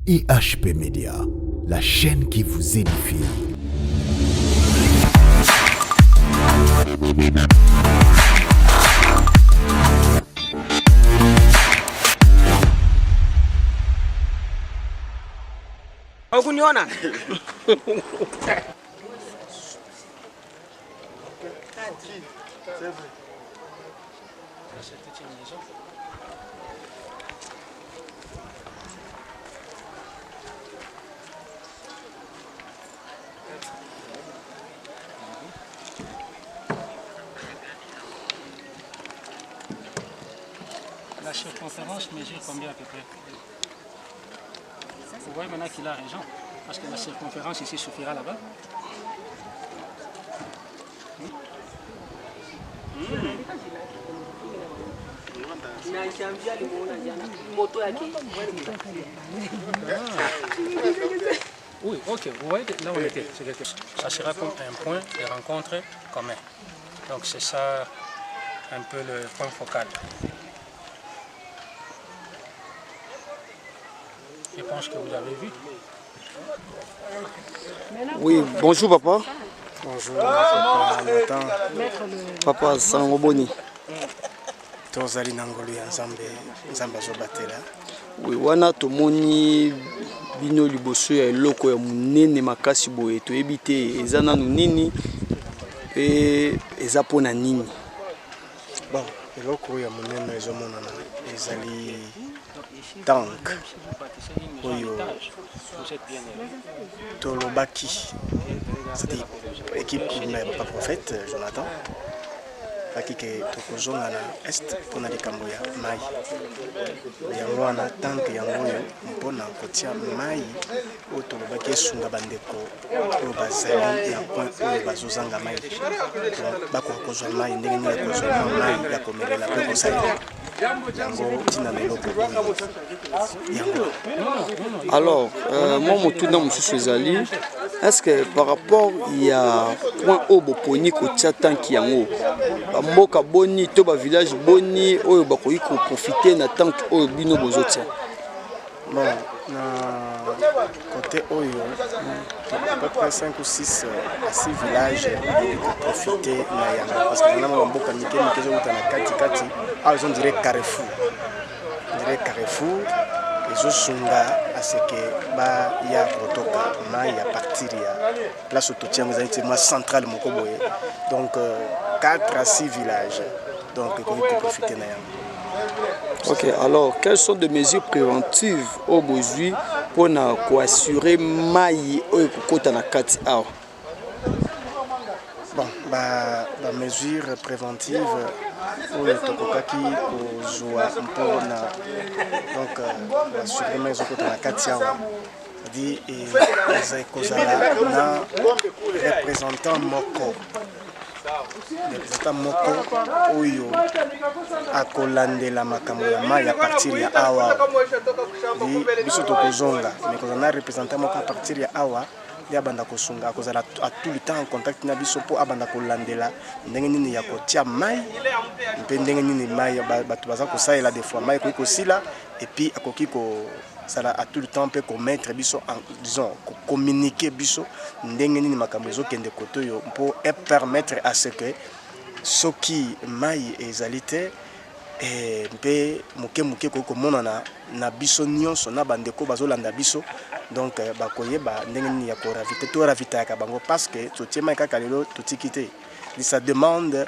IHP Média, la chaîne qui vous édifie. Okuniona? La circonférence mesure combien à peu près? Vous voyez maintenant qu'il a raison, parce que la circonférence ici suffira là-bas. Oui, ok, vous voyez là où on était. Ça sera comme un point de rencontre commun. Donc c'est ça un peu le point focal. Je pense que vous avez vu. Oui, bonjour papa. Bonjour, papa Nathan. Papa Sangoboni. Tozali nangoli ya Nzambe azobatela. Oui, wana tomoni bino liboso ya eloko ya munene makasi boye toyebi te eza nanu nini pe eza pona nini. Bon, eloko ya munene ezomonana ezali tank oyo tolobaki, c'est-à-dire équipe mais pas prophète Jonathan baki ke tokozonga na est mpona likambo ya mai yango wana tank yango oyo mpona kotia mai oyo tolobaki esunga bandeko oyo bazali na point oyo bazozanga mai bakoka kozwa mai ndenge nini kozwa mai ya komelela mpe kosalela yango ntina na eloko yango. Alors, moi motuna mosusu ezali, est-ce que par rapport ya point oyo boponi kotia tanki yango mboka boni to ba village boni oyo bakoki koprofite na tank oyo bino bozotia? Bon, na côté oyo, à peu près 5 ou 6 villages profiter na yango parce que na mboka nike zo utana kati ils ont dirait Carrefour. On dirait Carrefour ils ont sunga à ce que ba ya protoka mai à partir ya place autotiam vous avez moi central moko boye. Donc 4 à 6 villages. Donc ils peuvent profiter na yango. Ok, alors quelles sont les mesures préventives au besoin pour assurer maï au côté na kati awa? Bon, mesures préventives oyo tokokaki kozwa mpona donc assurer maï au côté na kati awa dit ekozala na représentant moko oyo akolandela makambo ya mai à partir ya awa biso tokozonga mais kozana représentant moko à partir ya awa ya banda kosunga akozala à tout le temps en contact na biso po abanda kolandela ndenge nini ya kotia mai mpe ndenge nini mai bato baza kosalela des fois mai koki kosila et puis akoki ko sala à tout le temps peut commettre biso en disons communiquer biso ndenge nini makambo ezokende koto yo pour permettre à ce que soki mai ezalité et mpe muke ko monana na biso nyonso na bandeko bazolanda biso donc bakoyeba ndenge nini ya ko raviter to raviter ya bango parce que totie mai kaka lelo totikite ça demande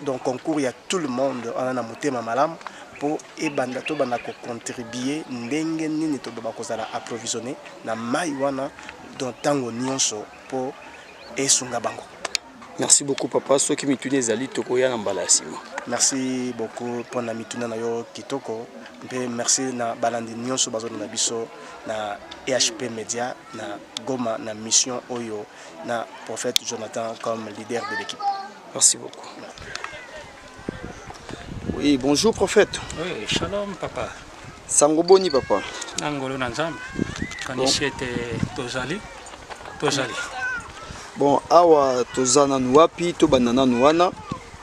donc concours il y a tout le monde on a motema malamu pour ebanda to bana ko contribuer ndenge nini to ba kozala approvisionner na mai wana dans tango nyonso pour esunga bango. Merci beaucoup papa, soki mituni ezali tokoya na mbala sima. Merci beaucoup pour na mituna na yo kitoko mpe merci na balandi nyonso bazona na biso na IHP Média na Goma na mission oyo na prophète Jonathan comme leader de l'équipe. Merci beaucoup. Oui, bonjour prophète. Oui, shalom papa. Sangoboni papa. Nangolo na Nzambe. Kanisi ete tozali. Bon, awa tozana nuapi to banana nuana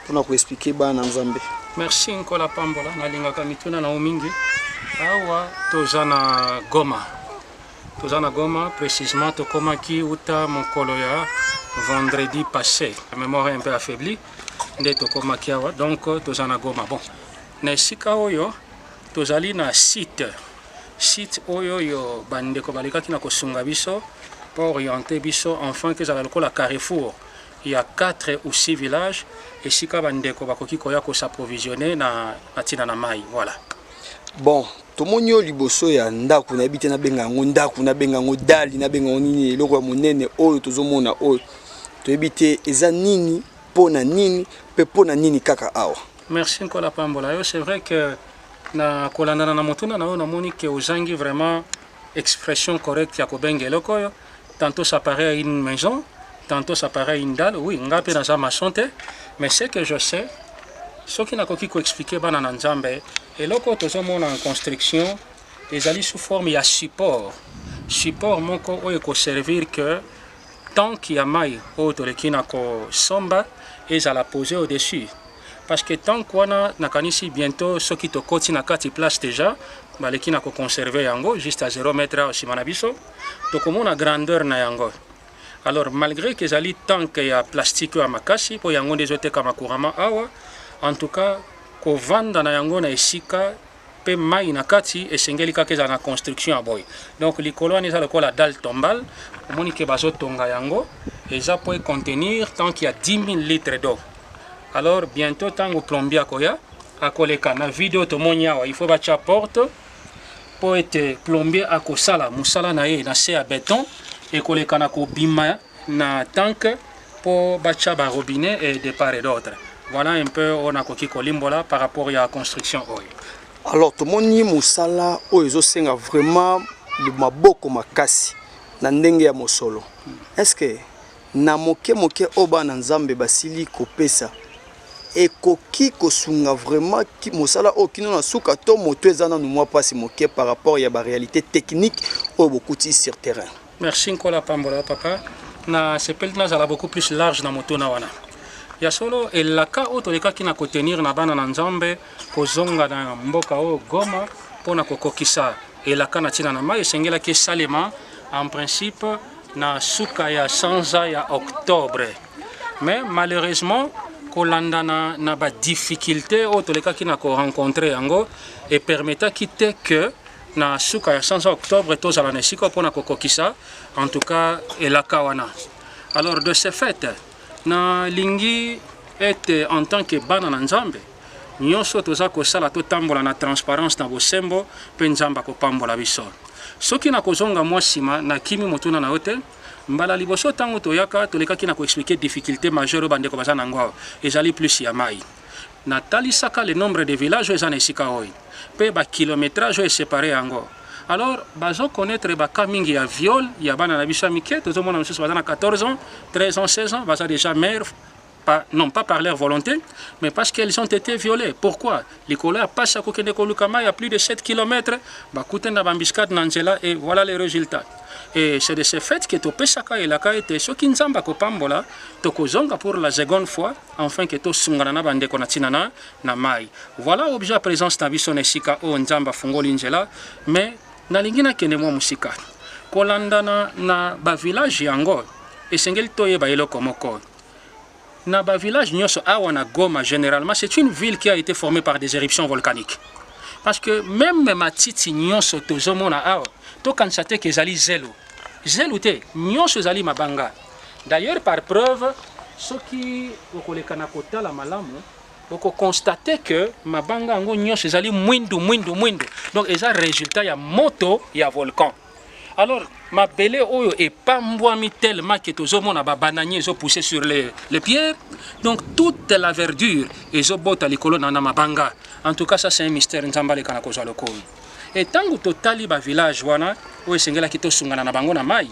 pour nous expliquer bana Nzambe. Merci Nkola Pambola, nalingaka mituna na mingi. Awa tozana Goma. toza na Goma, précisément tokomaki uta mokolo ya vendredi passé. La mémoire est un peu affaiblie, nde tokomaki awa, donc toza na Goma. Bon, na esika oyo tozali na site oyo yo bandeko balekaki na kosunga biso pour orienter biso enfin que ezala lokola carrefour. Il y a 4 ou 6 villages esika bandeko bakoki koya ko s'approvisionner na tina na mai, voilà. Bon, tomoni yo liboso ya ndako na bité na benga ngo ndako na benga ngo dali na benga nini eloko ya monene oyo tozomona oyo to ebité eza nini pona nini pe pona nini kaka awa. Merci Nkola Pambola. C'est vrai que na kolanda na motuna na ona moni que ozangi vraiment expression correcte ya kobenga eloko yo. Tantôt ça paraît à une maison, tantôt ça paraît à une dalle. Oui, ngapi na za maçonte, mais ce que je sais, ce qui n'a koki ko expliquer bana na nzambe eloko tozomona en construction ezali sous forme ya support moko oyo ko servir que tant qu'il y a mai oyo toleki na ko somba ezala poser au-dessus. Parce que tant qu'on a nakanisi bientôt ceux qui te koti na kati place déjà baleki na ko conserver yango juste à 0 mètre au simana biso to komona grandeur na yango. Alors malgré que ezali tant qu'il y a plastique à makasi po yango dezote kama courama awa, en tout cas ko vanda na yango na esika pe mai na kati esengeli kaka za na construction a boy. Donc likolo wana eza lokola dalle tombale omoni ke bazo tonga yango eza pour contenir tant qu'il y a 10 000 litres d'eau. Alors bientôt tango plombier akoya akoleka na vidéo tomoni awa il faut bacha porte pour être plombier akosala musala na ye na se à béton et koleka na ko bima na tank pour bacha ba robinet et de part et d'autre. Voilà un peu on a koki kolimbola par rapport à la construction oyo. Alors tomoni musala oyo ezosenga vraiment le maboko makasi na ndenge ya mosolo. Est-ce que na moke oba na nzambe basili kopesa ekoki kosunga vraiment ki mosala o kino na suka to moto ezana no mwa pasi moke par rapport ya ba réalité technique o bokuti sur terrain. Merci Nkola Pambola papa. Na sepel na zala beaucoup plus large na moto na wana. Ya solo elaka o toleka ki na kotenir na bana na nzambe kozonga na mboka o Goma pona kokokisa elaka na tina na mai esengela ki salema en principe na suka ya sanza ya octobre. Mais malheureusement kolanda na ba difficulté o toleka ki na ko rencontrer yango et permetta kite que na suka ya sanza octobre tozala na sika pona kokokisa en tout cas elaka wana. Alors de ce fait na lingi ete en tant que bana na nzambe nyonso toza kosala totambola na transparence na bosembo mpe nzambe akopambola biso soki na kozonga mwa nsima na kimi motuna na yo te mbala liboso ntango toyaka tolekaki na koexplike difficulté majeure bandeko baza nango awa ezali plus ya mai natalisaka le nombre de villages oyo eza na esika oyo mpe bakilométrage oyo esepare yango. Alors bazo connaître baka mingi ya viol ya bana na biso mike tozomona mosusu baza na 14 ans 13 ans 16 ans baza déjà mère non pas par leur volonté mais parce qu'elles ont été violées. Pourquoi likolo ya pasi akokende koluka mai ya plus de 7 km bakutenda bambiscade na nzela et voilà les résultats. Et c'est de ce fait que topesaka elaka ete soki nzambe akopambola tokozonga pour la seconde fois enfin que tosungana na bandeko na ntina na mai. Voilà objet à présence na biso na esika oyo nzambe afungoli nzela mais nalingi nakende mwa mosika kolanda na bavillage yango esengeli toyeba eloko moko na bavillage nyonso awa na Goma généralement c'est une ville qui a été formée par des éruptions volcaniques parce que même matiti nyonso tozomona awa tokanisa te ke ezali zelo te nyonso ezali mabanga. D'ailleurs par preuve soki okoleka na kotala malamu oko constater que mabanga yango nyonso ezali mwindu donc eza résultat ya moto ya volcan. Alors mabele oyo epambwami tellement que tozomona babananier ezo pousser sur les pierres donc toute la verdure ezobota likolo na mabanga. En tout cas ça c'est un mystère nzambe aleka na kozwa lokolo. Et tango totali ba village wana oyo esengelaki tosungana na bango na mai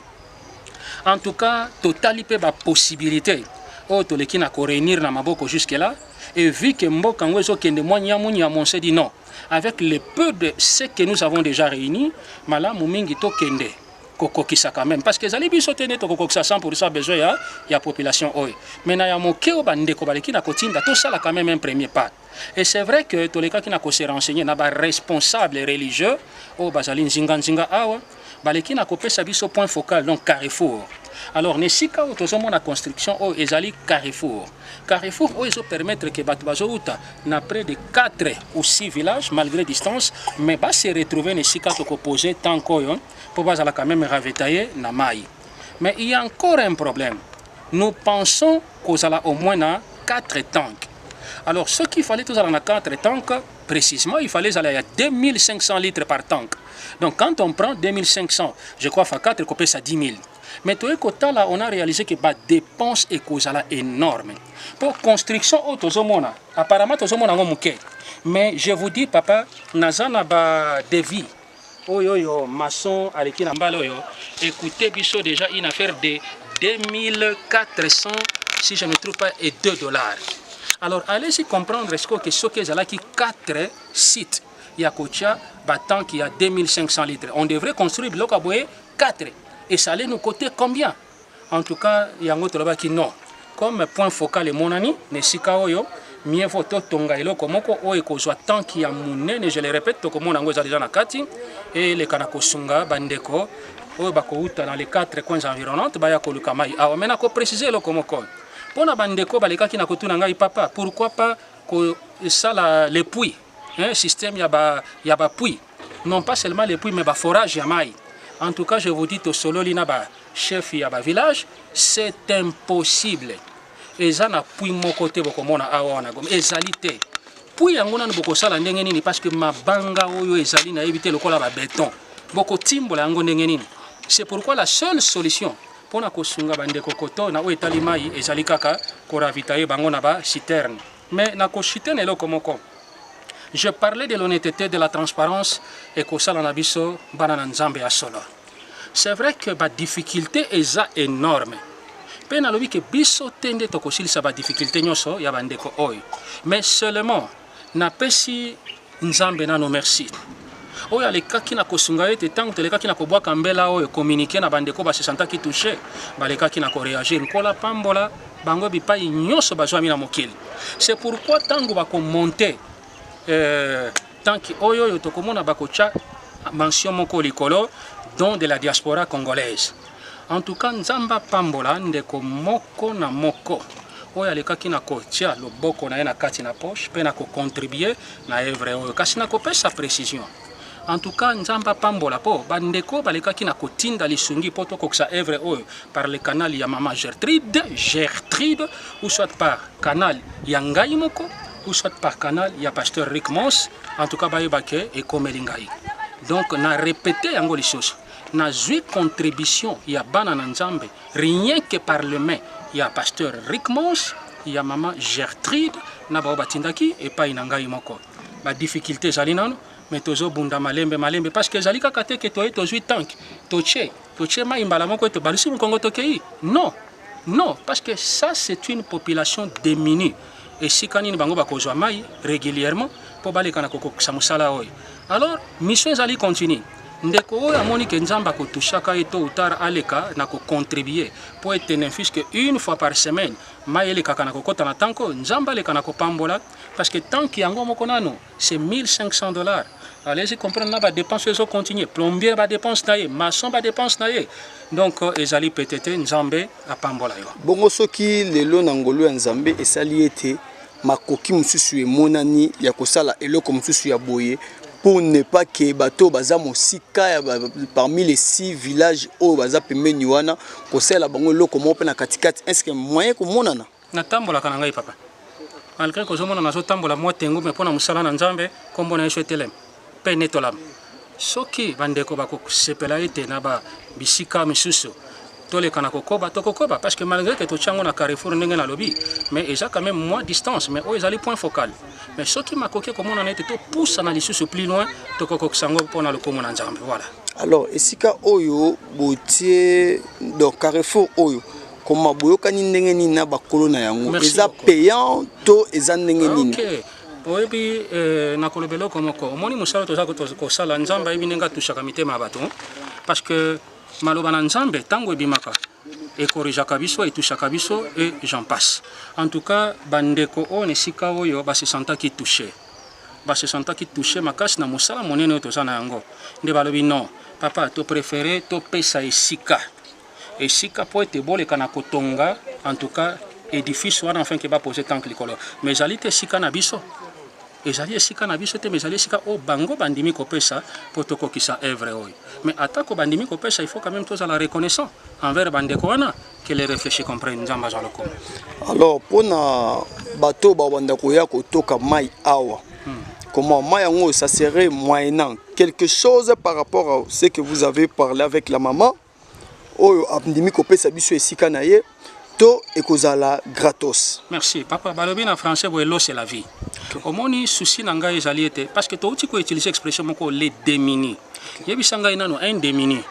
en tout cas totali pe ba possibilité oyo toleki na koréunir na maboko jusque là et vu que mboka ngo ezokende mwa nyamunya on s'est dit non avec le peu de ce que nous avons déjà réuni malamu mingi tokende kokokisa quand même parce que ezali biso te nde tokokokisa 100% besoin ya population oyo mais na ya moke oyo bandeko baleki na kotinda tosala quand même un premier pas. Et c'est vrai que tolekaki na ko se renseigner na ba responsable religieux oyo bazali nzinga awa baleki na kopesa biso point focal donc carrefour. Alors nesika oyo tozomona construction oyo ezali carrefour. Carrefour oyo ezopermettre ke bato bazouta na près de 4 ou 6 villages malgré distance, mais base retrouver nesika tokopose tank oyo po bazala quand même ravitailler na mai. Mais il y a encore un problème. Nous pensons qu'on a au moins 4 tanks. Alors, ce qu'il fallait, tous à 4 tanks, précisément, il fallait aller à 2500 litres par tank. Donc, quand on prend 2500, je crois que 4 copies, ça 10 000. Mais tout là, on a réalisé que la dépense est énorme. Pour construction, apparemment, mais je vous dis, papa, nazana ba devis. Oyo, maçon, avec une écoutez, biso déjà une affaire de 2400, si je ne me trompe pas, et $2. Alors, allez-y comprendre ce que j'ai là qui 4 sites. Il y a Kocha, battant qui a 2500 litres. On devrait construire bloc à boyer 4. Et ça allait nous coûter combien? En tout cas, il y a un autre là qui non. Comme point focal et mon ami, Nesika Oyo, mieux vaut tonga eloko moko oyo kozwa tanki ya munene, je le répète, tokomona ngo déjà na kati et les kanako sunga bandeko oyo bakouta dans les 4 coins environnantes baya koluka mai awa mena ko préciser eloko moko pona bandeko balekaki na kotuna ngai papa pourquoi pas ko sala les puits système ya ba puits non pas seulement les puits mais ba forage ya mai. En tout cas je vous dis to solo lina ba chef ya ba village c'est impossible. Eza na puits moko te bokomona awa na gom ezali te puits yango nanu bokosala ndenge nini parce que mabanga oyo ezali na éviter lokola ba béton bokotimbola yango ndenge nini. C'est pourquoi la seule solution pona kosunga bandeko koto na oyo etali mai ezali kaka koravitaye bango na ba citerne. Mais na koshitene eloko moko je parlais de l'honnêteté, de la transparence et kosala na biso bana na nzambe ya solo. C'est vrai que ba difficulté eza énorme. Pena lobi ke biso tende tokosilisa ba difficulté nyoso ya bandeko oyo. Mais seulement na pesi nzambe na no merci. Oyo alekaki na kosunga ete tango telekaki na kobwaka mbela oyo communiquer na bandeko ba se sentaki touché, balekaki na ko réagir nkola pambola bango bipai nyoso bazwami na mokili. C'est pourquoi tango ba ko monter tanki oyo yo tokomona bakocha mention moko likolo don de la diaspora congolaise. En tout cas, nzamba pambola ndeko moko na moko. Oyo alekaki na kotia loboko na ye na kati na poche pe na ko contribuer na œuvre oyo kasi na kopesa précision. En tout cas, nzamba pambola po bandeko balekaki na kotinda lisungi poto koksa œuvre oyo par le canal ya mama Gertrude ou soit par canal ya ngai moko ou soit par canal ya pasteur Rick Moss. En tout cas, bayebake e komelingai. Donc na répéter yango lisusu. Na zui contribution ya bana na nzambe rien que par le main ya pasteur Rick Moss ya mama Gertrude na ba batindaki et pas inangai moko ba difficulté zali nano mais tozo bunda malembe parce que zali kaka te ke to eto zui tank toche ma imbala moko to balusi Congo tokei non parce que ça c'est une population démunie et si kanini bango ba kozwa mai régulièrement po baleka na kokokisa musala oyo. Alors mission zali continue. Ndeko oyo amoni ke nzamba ko tushaka eto utara aleka na ko contribuer pour être n'infuse que une fois par semaine maele kaka na kokota na tanko nzamba le kana ko pambola parce que tant ki yango moko nano c'est $1,500. Allez-y comprendre na ba dépenses zo continuer plombier ba dépense na ye maçon ba dépense na ye donc ezali peut-être nzambe a pambola yo bongo soki lelo na ngolo ya nzambe esali ete makoki mususu emonani ya kosala eloko mususu ya boye pour ne pas que bateau baza mosika parmi les 6 villages au baza pembeni wana kosala bango loko mo pe na katikati est-ce que moyen ko monana na tambola kana ngai papa malgré ko zomona na zo tambola mo tengu me pona musala na nzambe kombo na yeso telem pe netolam soki bandeko bako sepela ete na ba bisika misusu tole kana kokoba tokokoba parce que malgré que to chango na Carrefour ndenge na lobby mais déjà quand même moins distance mais ils allaient point focal mais ce qui m'a coqué comme on en était to pousse na lisusu plus loin to kokoksango pona le komo na nzambe voilà. Alors esika oyo botie donc Carrefour oyo comme boyokani ndenge nini na bakolo na yango eza payant to eza ndenge nini. OK oyebi na kolobelo komoko omoni musala to za ko sala nzamba ebi nenga tushaka mitema bato parce que maloba na nzambe tango ebimaka ekorejaka biso etushaka biso et j'en passe. En tout cas bandeko oyo nesika oyo base sentaki touché se sentaki touché makasi na mosala monene oyo toza na yango nde balobi non papa to préféré topesa esika po ete boleka na kotonga en tout cas édifice wana enfin ke bapose tanke likolo mais ezali te esika na biso ezali esika na biso te mais ezali esika oyo bango bandimi kopesa mpo tokokisa œuvre oyo mais atako bandimi kopesa il faut quand même tozala reconnaissant envers bandeko wana que les réfléchis comprennent nzambe azwa lokomo. Alors mpona bato babanda koya kotoka mai awa comment mai yango ça serait moyennant quelque chose par rapport à ce que vous avez parlé avec la maman oyo bandimi kopesa biso esika na ye to ekozala gratos. Merci papa balobi na français boye l'eau c'est la vie. Omoni souci na ngai ezali ete parce que to uti ko utiliser expression moko les démunis yebisa ngai nano un démuni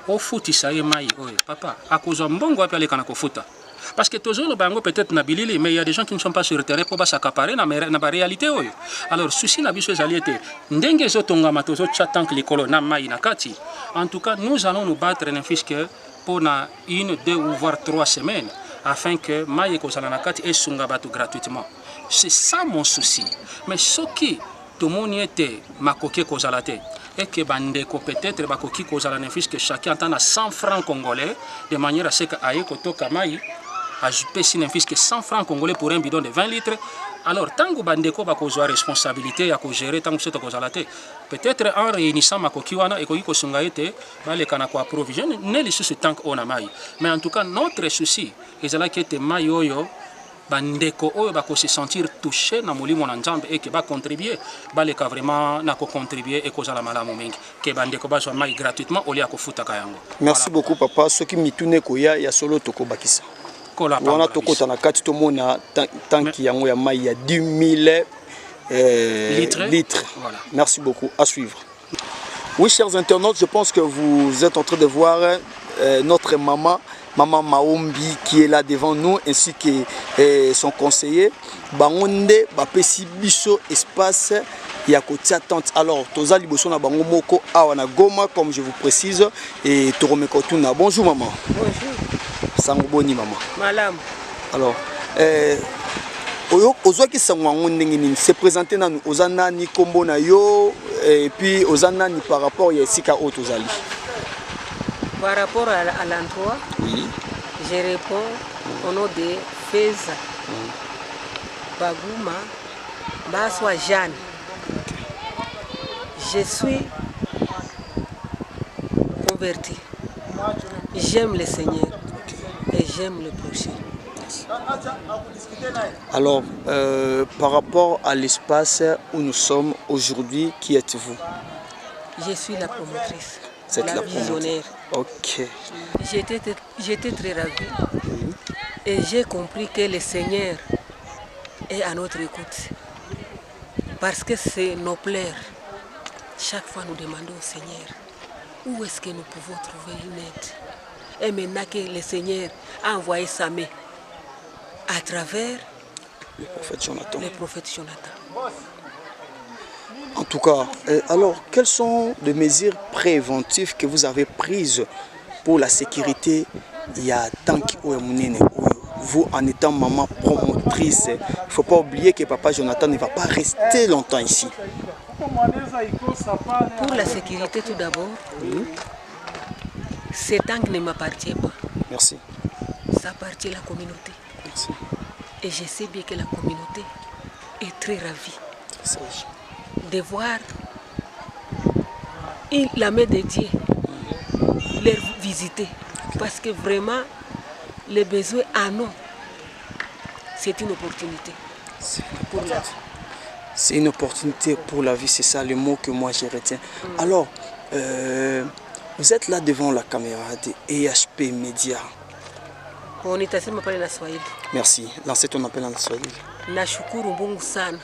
ofutisa ye mai oyo papa akozwa mbongo api aleka na kofuta parce que toujours le bango peut-être na bilili mais il y a des gens qui ne sont pas sur le terrain pour s'accaparer na ba réalité oyo. Alors souci na biso ezali ete ndenge ezotongama tozo chatank likolo na mai na kati en tout cas nous allons nous battre na fiche pour na 1, 2 ou voire 3 semaines afin que mai kozala na kati esunga bato gratuitement. C'est ça mon souci. Mais ce qui tout le monde était makoki kozala te et que bandeko peut-être bakoki kozala na fiche que chacun entend à 100 francs congolais de manière à ce que aye kotoka mai ajouter si na fiche que 100 francs congolais pour un bidon de 20 litres. Alors tant que bandeko bakozwa responsabilité ya ko gérer tant que c'est kozala te peut-être en réunissant makoki wana ekoki kosunga ete baleka na ko approvisionner ne li sous tank ona mai mais en tout cas notre souci ezala que te mai oyo bandeko oyo bako se sentir touché na molimo na nzambe et que ba contribuer baleka vraiment na ko contribuer et kozala malamu mingi que bandeko bazwa mai gratuitement au lieu ya kofuta kayango. Merci beaucoup papa soki mitune koya ya solo toko bakisa wana tokota na kati tomona tanki yango ya mai ya 10 000 litres. Voilà. Merci beaucoup, à suivre. Oui chers internautes, je pense que vous êtes en train de voir notre maman Maombi qui est là devant nous ainsi que son conseiller bangonde bapesi biso espace ya kotia tente. Alors toza liboso na bango moko awa na Goma comme je vous précise et Toromeko Tuna. Bonjour maman. Bonjour. Sango boni maman. Malam. Alors ozwaki sango yango ndenge nini se présenter nanu oza nani kombo na yo et puis oza nani par rapport ya esika oyo tozali. Par rapport à l'endroit, oui. Je réponds au nom de Feza, Bagouma, Baswa Jeanne. Je suis converti. J'aime le Seigneur et j'aime le prochain. Alors, par rapport à l'espace où nous sommes aujourd'hui, qui êtes-vous? Je suis la promotrice. C'est la visionnaire. Ok. J'étais très ravie et j'ai compris que le Seigneur est à notre écoute. Parce que c'est nos pleurs. Chaque fois nous demandons au Seigneur où est-ce que nous pouvons trouver une aide. Et maintenant que le Seigneur a envoyé sa main à travers le prophète Jonathan. En tout cas, alors, quelles sont les mesures préventives que vous avez prises pour la sécurité? Il y a tant que vous, en étant maman promotrice, il ne faut pas oublier que papa Jonathan ne va pas rester longtemps ici. Pour la sécurité, tout d'abord, ce tank ne m'appartient pas. Merci. Ça appartient à la communauté. Merci. Et je sais bien que la communauté est très ravie de voir la main de Dieu les visiter. Parce que vraiment, les besoins en ont. C'est une opportunité pour la vie. C'est une opportunité pour la vie, c'est ça le mot que moi je retiens. Alors, vous êtes là devant la caméra de EHP Media. Merci. Lancez ton appel en Swahili. Nashukuru Mungu sana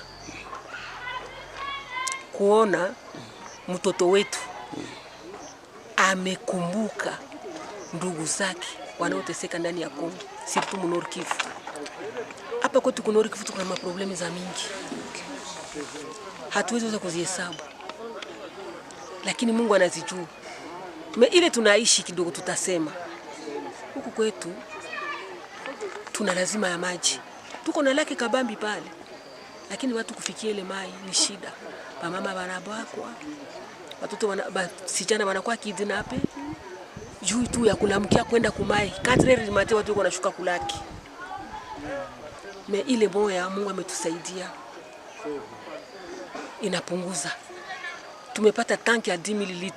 kuona mtoto wetu amekumbuka ndugu zake wanaoteseka ndani ya Kongo, surtout Nord Kivu. Hapa kwetu kuna Nord Kivu tuko na maproblemi za mingi. Hatuwezi kuzihesabu. Lakini Mungu anazijua. Ile tunaishi kidogo tutasema. Huku kwetu tuna lazima ya maji. Tuko na lake kabambi pale. lakini watu kufikia ile mai ni shida. Mama wanabakwa, watoto wasichana wanakuwa kidnape juu tu ya kulamkia kwenda kumai. 4 mate watu wanashuka kulaki. Me ile boya Mungu ametusaidia. Inapunguza. Tumepata tanki ya 10 ml.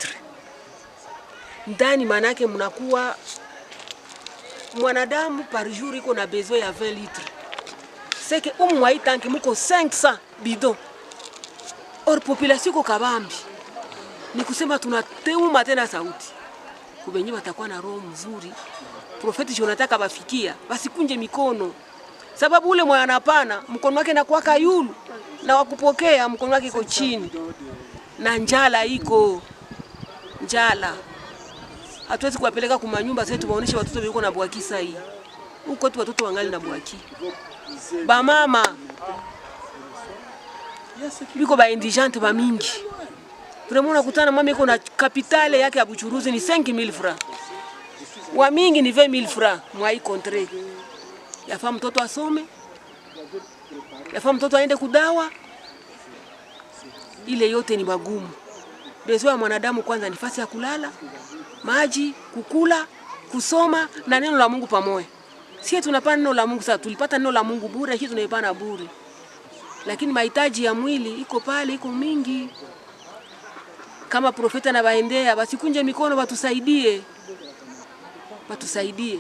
Ndani manake mnakuwa mwanadamu par jour iko na besoin ya 20 litres. C'est que mwa hii tanki muko 500 bidon. Or population ko kabambi. Ni kusema tunateuma tena sauti. Kubenye watakuwa na roho mzuri. Profeti Jonathan bafikia, basikunje mikono. Sababu ule mwana anapana, mkono wake nakuwa kayulu na wakupokea mkono wake iko chini. Na njala iko. Njala. Hatuwezi kuwapeleka kwa manyumba zetu tuwaoneshe watoto wako na bwaki sahi. Huko tu watoto wangali na bwaki. Ba mama biko ba indigente ba mingi. Tunamwona kutana mama iko na kapitale yake ya buchuruzi ni 5000 francs. Wa mingi ni 20000 francs mwa hii contrat. Yafaa mtoto asome. Yafaa mtoto aende kudawa. Ile yote ni magumu. Bezo ya mwanadamu kwanza ni nafasi ya kulala, maji, kukula, kusoma na neno la Mungu pamoja. Sisi tunapata neno la Mungu sasa, tulipata neno la Mungu bure, hiki tunaipana bure. Lakini mahitaji ya mwili iko pale, iko mingi. Kama profeta na baendea, basikunje mikono watusaidie. Watusaidie.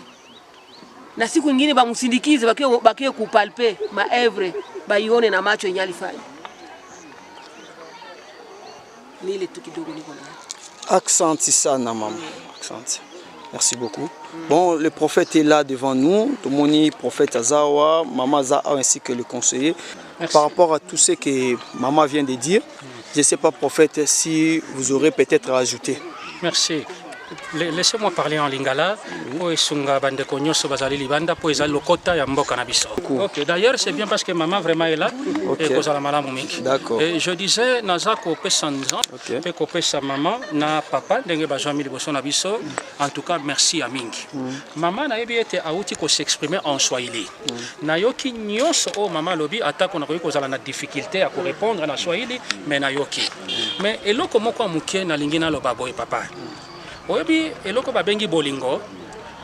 Na siku nyingine bamsindikize bakie kupalpe maevre, baione na macho yenye alifanya. Ni ile tu kidogo niko na. Accent sana maman. Accent. Merci beaucoup. Bon, le prophète est là devant nous, Tomoni, prophète Azawa, Maman Zaha ainsi que le conseiller. Merci. Par rapport à tout ce que Maman vient de dire, je ne sais pas, prophète, si vous aurez peut-être à ajouter. Merci. Laissez-moi parler en lingala. D'ailleurs, c'est bien parce que maman vraiment est là. D'accord. Et je disais, naza kopé sanzan, pe kopé sa maman, na papa, dengue bajami liboso na biso. En tout cas, merci à Mingi. Maman na ebi été auti ko s'exprimer en swahili. Na yoki nyos o maman lobi attaque on a ko zala na difficulté à répondre na swahili, mais na yoki. Mais eloko moko muke na lingina lo baboy papa. Oyebi eloko babengi bolingo,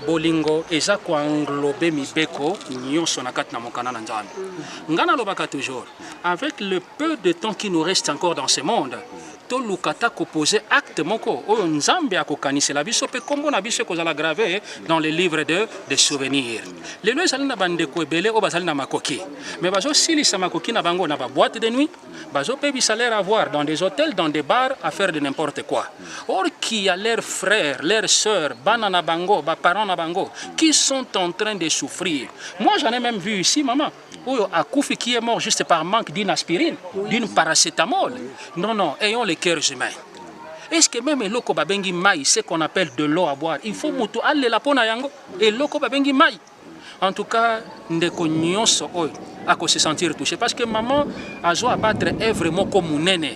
bolingo eza ko englober mibeko nyonso na kati na mokana na nzambe. Ngana lobaka toujours, avec le peu de temps qui nous reste encore dans ce monde, to lukata ko poser acte moko oyo nzambe akokanisela biso pe kombo na biso kozala gravé dans les livres de souvenirs. Les lois ezali na bandeko ebele o bazali na makoki, mais bazo silisa makoki na bango na ba boîte de nuit, bazo pe bisalaire à voir dans des hôtels, dans des bars, à faire de n'importe quoi. Or qui a leurs frères, leurs sœurs, banana bango, ba parents na bango qui sont en train de souffrir. Moi j'en ai même vu ici maman oyo akufi qui est mort juste par manque d'une aspirine, d'une paracétamol. Non non, ayons les cœurs humains. Est-ce que même eloko babengi mai, ce qu'on appelle de l'eau à boire, il faut mutu alle la pona yango eloko babengi mai. En tout cas, ndeko nyonso oyo ako se sentir touché parce que maman a zo abattre est vraiment comme nene.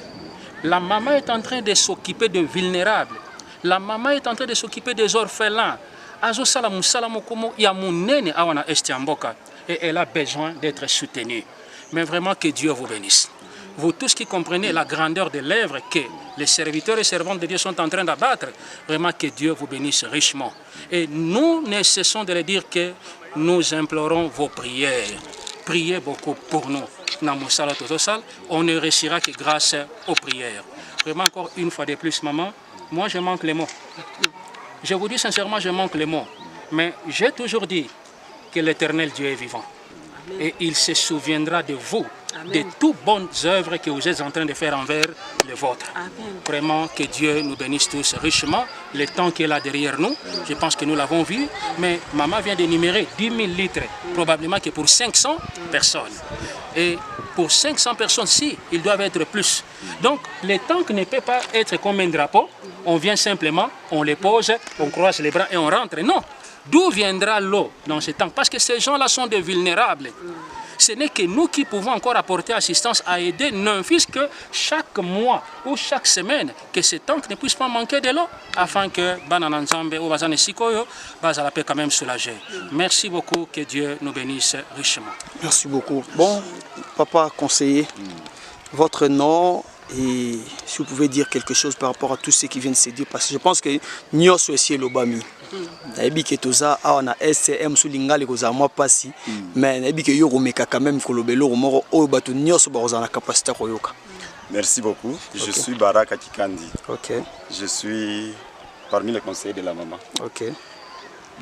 La maman est en train de s'occuper de vulnérables. La maman est en train de s'occuper des orphelins. Azo sala musala mokomo ya munene awana estiamboka et elle a besoin d'être soutenue. Mais vraiment que Dieu vous bénisse. Vous tous qui comprenez la grandeur des lèvres que les serviteurs et servantes de Dieu sont en train d'abattre, vraiment que Dieu vous bénisse richement. Et nous ne cessons de le dire que nous implorons vos prières. Priez beaucoup pour nous. On ne réussira que grâce aux prières. Vraiment encore une fois de plus, maman, moi je manque les mots. Je vous dis sincèrement, je manque les mots. Mais j'ai toujours dit que l'Éternel Dieu est vivant. Et il se souviendra de vous, Amen, de toutes bonnes œuvres que vous êtes en train de faire envers le vôtre. Amen. Vraiment que Dieu nous bénisse tous richement. Le temps qui est là derrière nous, je pense que nous l'avons vu, mais maman vient d'énumérer 10 000 litres, probablement que pour 500 personnes. Et pour 500 personnes, si, ils doivent être plus. Donc, le tank ne peut pas être comme un drapeau. On vient simplement, on les pose, on croise les bras et on rentre. Non. D'où viendra l'eau dans ce temps? Parce que ces gens-là sont des vulnérables. Ce n'est que nous qui pouvons encore apporter assistance à aider, non fût-ce que chaque mois ou chaque semaine, que ce tank ne puisse pas manquer de l'eau, afin que Banana Nzambe ou Bazane Sikoyo, Bazala peut quand même soulager. Merci beaucoup, que Dieu nous bénisse richement. Merci beaucoup. Bon. papa conseiller, votre nom et si vous pouvez dire quelque chose par rapport à tous ceux qui viennent se dire, parce que je pense que nous sommes aussi l'Obami. Nayebi ke toza awa na SCM sous lingale koza moi pasi mais nayebi ke yo romeka quand même kolobelo moko oyo bato nyonso baza na capacité koyoka. Merci beaucoup. Je suis Baraka Kikandi. OK. Je suis parmi les conseillers de la maman. OK.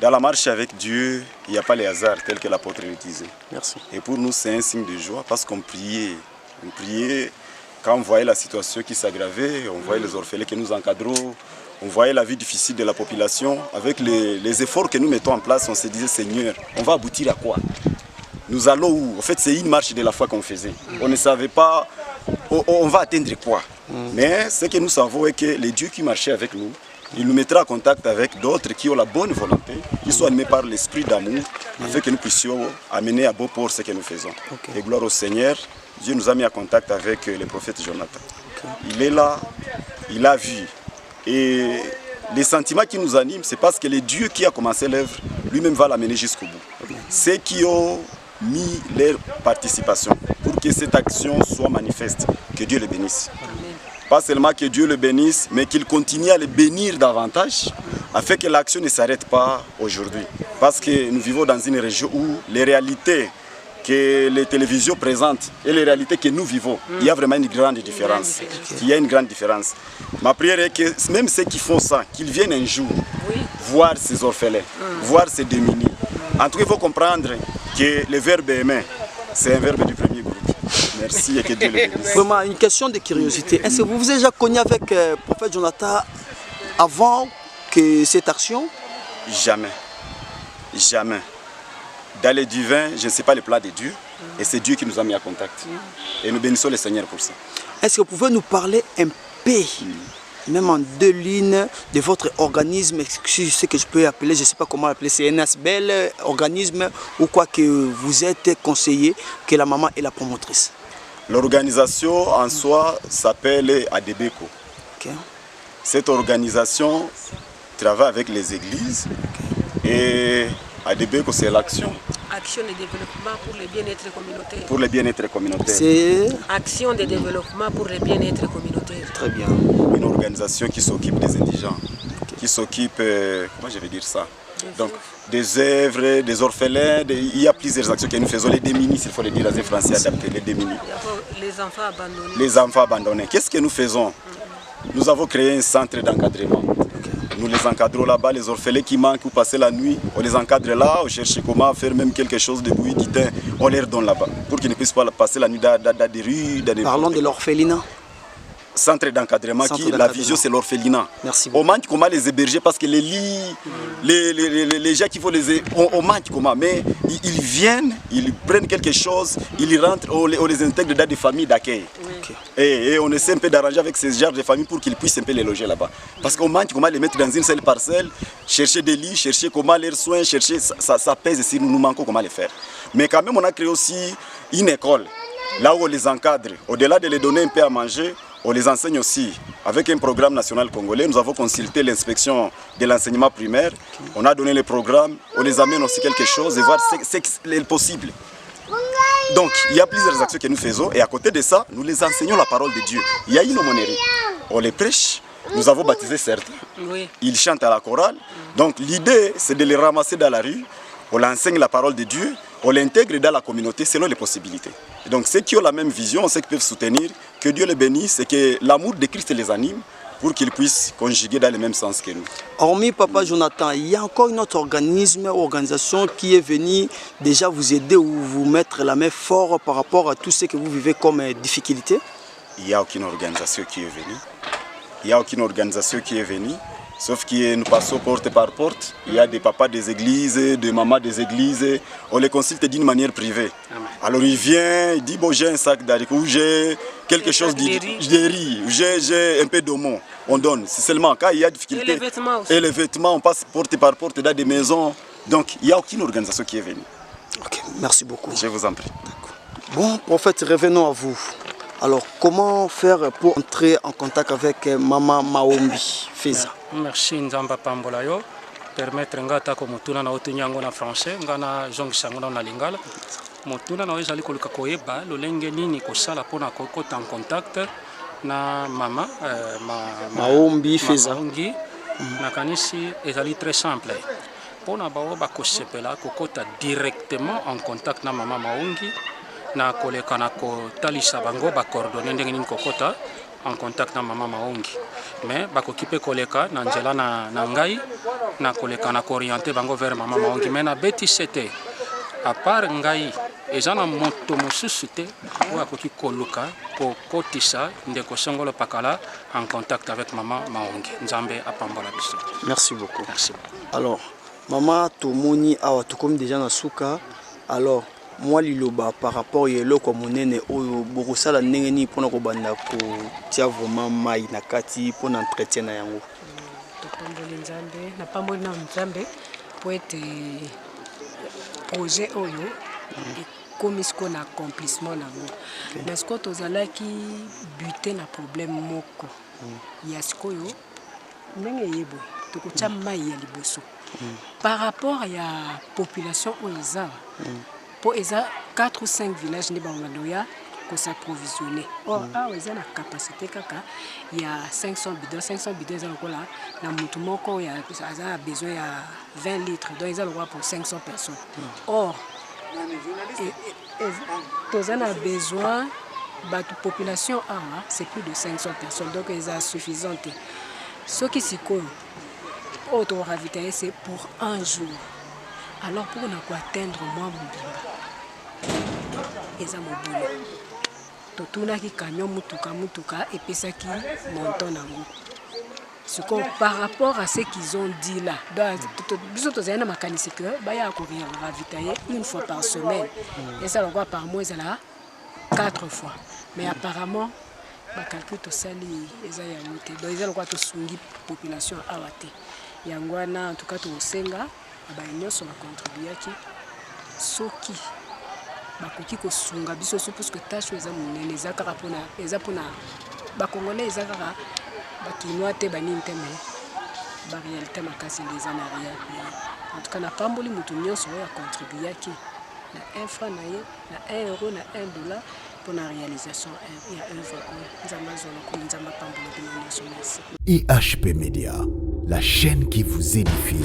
Dans la marche avec Dieu, il n'y a pas les hasards tels que l'apôtre le disait. Merci. Et pour nous, c'est un signe de joie parce qu'on priait. On priait quand on voyait la situation qui s'aggravait, on voyait les orphelins que nous encadrons, on voyait la vie difficile de la population. Avec les efforts que nous mettons en place, on se disait, Seigneur, on va aboutir à quoi? Nous allons où? En fait, c'est une marche de la foi qu'on faisait. On ne savait pas, on va atteindre quoi. Mais ce que nous savons est que les dieux qui marchaient avec nous, il nous mettra en contact avec d'autres qui ont la bonne volonté, qui sont animés par l'esprit d'amour, afin que nous puissions amener à beau port ce que nous faisons. Et gloire au Seigneur, Dieu nous a mis en contact avec le prophète Jonathan. Il est là, il a vu. Et les sentiments qui nous animent, c'est parce que le Dieu qui a commencé l'œuvre, lui-même va l'amener jusqu'au bout. Ceux qui ont mis leur participation pour que cette action soit manifeste, que Dieu le bénisse. Pas seulement que Dieu le bénisse, mais qu'il continue à le bénir davantage, afin que l'action ne s'arrête pas aujourd'hui. Parce que nous vivons dans une région où les réalités que les télévisions présentent et les réalités que nous vivons, il y a vraiment une grande différence. Il y a une grande différence. Ma prière est que même ceux qui font ça, qu'ils viennent un jour voir ces orphelins, voir ces démunis. En tout cas, il faut comprendre que le verbe aimer, c'est un verbe du premier groupe. Merci et que Dieu le bénisse. Vraiment, une question de curiosité. Est-ce que vous vous êtes déjà connu avec le prophète Jonathan avant que cette action? Jamais. Jamais. Dans les divins, je ne sais pas le plan de Dieu, et c'est Dieu qui nous a mis en contact. Et nous bénissons le Seigneur pour ça. Est-ce que vous pouvez nous parler un peu, même en deux lignes, de votre organisme, ce que je peux appeler, je ne sais pas comment l'appeler, c'est un bel organisme ou quoi que vous êtes conseiller, que la maman est la promotrice? L'organisation en soi s'appelle Adebeko. Okay. Cette organisation travaille avec les églises et Adebeko, c'est l'action. Action de développement pour le bien-être communautaire. Pour le bien-être communautaire. C'est Action de développement pour le bien-être communautaire. très bien. Une organisation qui s'occupe des indigents, qui s'occupe, comment je vais dire ça? Donc, des œuvres, des orphelins, il y a plusieurs actions que nous faisons. Les démunis, il faut le dire dans un français adapté, les démunis. Les enfants abandonnés. Les enfants abandonnés. Qu'est-ce que nous faisons? Nous avons créé un centre d'encadrement. Nous les encadrons là-bas, les orphelins qui manquent ou passer la nuit, on les encadre là, on cherche comment faire même quelque chose de bruit, on les donne là-bas pour qu'ils ne puissent pas passer la nuit dans des rues. Parlons de l'orphelinat. Centre d'encadrement qui, la vision c'est l'orphelinat. Merci beaucoup. On manque comment les héberger parce que les lits, les gens qui font les on manque comment, mais ils viennent, ils prennent quelque chose, ils rentrent, on les intègre dans des familles d'accueil. Okay. Et on essaie un peu d'arranger avec ces genres de familles pour qu'ils puissent un peu les loger là-bas. Parce qu'on manque comment les mettre dans une seule parcelle, chercher des lits, chercher comment les soins, chercher, ça pèse si nous manquons comment les faire. Mais quand même on a créé aussi une école, là où on les encadre, au-delà de les donner un peu à manger, on les enseigne aussi. Avec un programme national congolais, nous avons consulté l'inspection de l'enseignement primaire. On a donné les programmes, on les amène aussi quelque chose et voir ce qui est possible. Donc, il y a plusieurs actions que nous faisons et à côté de ça, nous les enseignons la parole de Dieu. Il y a une aumônerie. On les prêche. Nous avons baptisé certains. Oui. Ils chantent à la chorale. Donc, l'idée, c'est de les ramasser dans la rue. On enseigne la parole de Dieu. On l'intègre dans la communauté selon les possibilités. Et donc ceux qui ont la même vision, ceux qui peuvent soutenir, que Dieu les bénisse et que l'amour de Christ les anime pour qu'ils puissent conjuguer dans le même sens que nous. Hormis Papa Jonathan, il y a encore un autre organisme ou organisation qui est venu déjà vous aider ou vous mettre la main fort par rapport à tout ce que vous vivez comme difficulté? Il n'y a aucune organisation qui est venue. Il n'y a aucune organisation qui est venue. Sauf que nous passons porte par porte. Il y a des papas des églises, des mamans des églises. On les consulte d'une manière privée. Amen. Alors il vient, il dit bon, j'ai un sac d'haricots, ou j'ai quelque chose de riz, ou j'ai un peu d'oignon. On donne. C'est seulement quand il y a difficulté. Et les vêtements aussi. Et les vêtements, on passe porte par porte dans des maisons. Donc il n'y a aucune organisation qui est venue. Ok, merci beaucoup. Je vous en prie. Bon, prophète, revenons à vous. Alors, comment faire pour entrer en contact avec Maman Maombi Feza? Merci Nzamba Pambola yo. Permettre ngata ko mutuna na otunyango na français ngana jongisa ngona na lingala. motuna na ezali koluka koyeba lolenge nini kosala mpona kokota en contact na mama maombi feza maongi nakanisi ezali très simple mpona bao bakosepela kokota directement en contact na mama maongi na koleka na kotalisa bango bacoordonne ndenge nini kokota en contact na mama maongi mais bakoki mpe koleka na nzela na ngai na koleka na kooriente bango vers mama maongi mais na beti sete à part ngai eza na moto mosusu te oyo akoki koluka kokotisa ndeko songolo pakala en contact avec mama maongi. Nzambe apambola biso. Merci beaucoup. Merci beaucoup. Alors mama tomoni awa tokomi déjà na suka. Alors moi liloba par rapport ya eloko monene oyo bokosala ndenge nini mpona kobanda kotia vraiment mai na kati mpona entretien na yango. Topamboli nzambe na pamboli na nzambe po ete projet oyo ekomi siko na accomplissement nango mais siko tozalaki buté na problème moko ya sikoyo ndenge yebo tokotia mai ya liboso par rapport ya population oyo eza po eza 4 ou 5 villages nde bangandoya ko s'approvisionner. Or awa eza na capacité kaka ya 500 bidons eza lokola na mutu moko ya aza besoin ya 20 litres donc eza lokola pour 500 personnes. Or toza na besoin batu population awa c'est plus de 500 personnes donc eza suffisante. Ce qui sikoyo auto ravitailler c'est pour un jour. Alors pour na atteindre moi mobimba eza mobile totunaki camion mutuka epesaki montant nango siko par rapport à ce qu'ils ont dit là biso tozali na makanisi que baya ko ravitailler une fois par semaine et ça encore par mois ezala 4 fois mais apparemment bakalcule tosali eza yango te donc eza lokwa tosungi population awa te yango wana en tout cas tosenga banyonso bakontribuaki soki bakoki kosunga biso so parce que tâche eza monene eza kaka mpona eza mpona bakongolais eza kaka bakinois te banini te mais baréalité makasi nde eza na ria en tout cas napamboli motu nyonso oyo akontribuaki na 1 franc na ye na 1 euro na 1 dollar mpona réalisation ya œuvre oyo nzambe azwala komi nzambe apamboli bino nyonso merci. IHP Media, la chaîne qui vous édifie.